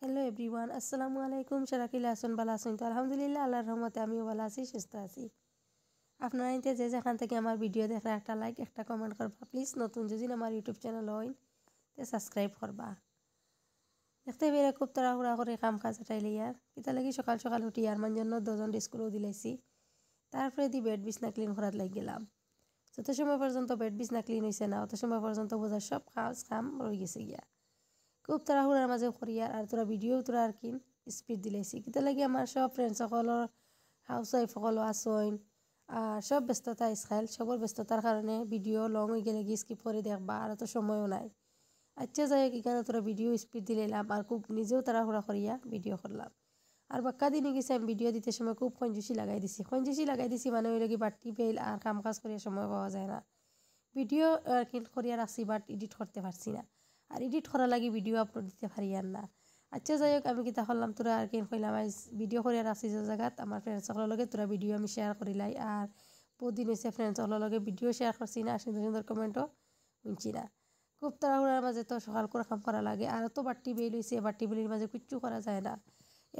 Hello everyone, আসসালামু আলাইকুম। সারা কিলা আসুন, ভালো আসুন তো? আলহামদুলিল্লাহ, আল্লাহর রহমতে আমিও ভালো আছি, সুস্থ আছি। আপনারা ইনতে যে যেখান থেকে আমার ভিডিও দেখলে একটা লাইক একটা কমেন্ট করবা প্লিজ। নতুন যদি আমার ইউটিউব চ্যানেল হয় তে সাবস্ক্রাইব করবা। দেখতে বেরে খুব তাড়াহুড়া করে কাম কাজ এটাইলে ইয়ার কিতা লাগি সকাল সকাল উঠি আর মান জন্য দুজন স্কুলেও দিলাইছি। তারপরে দি বেড বিছনা ক্লিন করার লাগ গেলাম। যত সময় পর্যন্ত বেড বিছনা ক্লিন হয়েছে না অত সময় পর্যন্ত বোঝার সব কাম রয়ে গেছে গিয়া। খুব তাড়াহুড়ার মাঝে করিয়ার আর তোরা ভিডিও তোরা আর কি স্পিড দিলাইছি কিতা লাগি আমার সব ফ্রেন্ড সকলের হাউস ওয়াইফ সকলও আসইন আর সব ব্যস্ততা ইসখাইল সবর ব্যস্ততার কারণে ভিডিও লং হয়ে গেলে গিয়ে স্কিপ করে দেখবা আর তো সময়ও নাই। আচ্ছা যাই হোক, এখানে তোরা ভিডিও স্পিড দিলাম আর খুব নিজেও তাড়াহুড়া করিয়া ভিডিও করলাম। আর বাক্কা দিনে গেছে আমি ভিডিও দিতে সময় খুব খঞ্জুসি লাগাই দিছি মানে ওই লাগি বাড়তি পেল আর কাম কাজ করিয়া সময় পাওয়া যায় না। ভিডিও আর কি করিয়া রাখছি বাট এডিট করতে পারছি না আর এডিট করা লাগি ভিডিও আপলোড দিতে পারি আর না। আচ্ছা যাই হোক, আমি কিতা করলাম তোরা আর কি কইলাম ভিডিও করিয়া রাখছি যে জায়গাত আমার ফ্রেন্ডস সকলের লগে তোরা ভিডিও আমি শেয়ার করিলাই আর বহুদিন হয়েছে ফ্রেন্ডস সকলের লগে ভিডিও শেয়ার করছি না, সুন্দর সুন্দর কমেন্টও শুনছি না। খুব তাড়াহুড়ার মাঝে তো সকাল করে কাম করা লাগে আর তো বাড়তি বেল হয়েছে, বাড়তি বেলির মাঝে কিচ্ছু করা যায় না।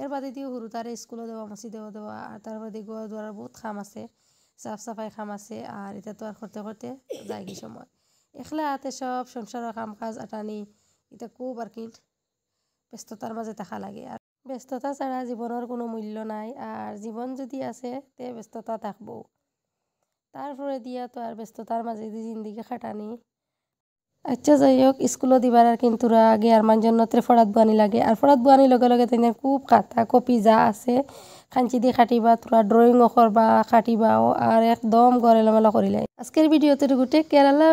এর বাদে দিয়ে সরু তারে স্কুলে দেওয়া মাসি দেওয়া আর তারপরে দিয়ে গোয়া দোয়ার বহুত কাম আছে, সাফ সাফাই কাম আছে আর এটা তো আর করতে করতে যায় কি সময়। একলা হাতে সব সংসারের কাম কাজ আটানি এটা খুব আর কি ব্যস্ততার মাঝে থাকা লাগে। আর ব্যস্ততা ছাড়া জীবনের কোনো মূল্য নাই আর জীবন যদি আছে তে ব্যস্ততা থাকবো। তারপরে দিয়া তো আর ব্যস্ততার মাঝে দিয়ে জিন্দিগি খাটানি। আচ্ছা যাই হোক, স্কুলও দিবার আর কিন্তু আগে আর মান জন্য ফরাত বুয়ানি লাগে আর ফরাত বুয়ানির লগে লগে তেনে খুব খাতা কপি যা আছে খাঞ্চি দিয়ে খাটিবা, তোরা ড্রয়িংও করবা খাটিবাও আর একদম গড় এলোমেলো করিলাই। আজকের ভিডিওতে গুটে কেরালা।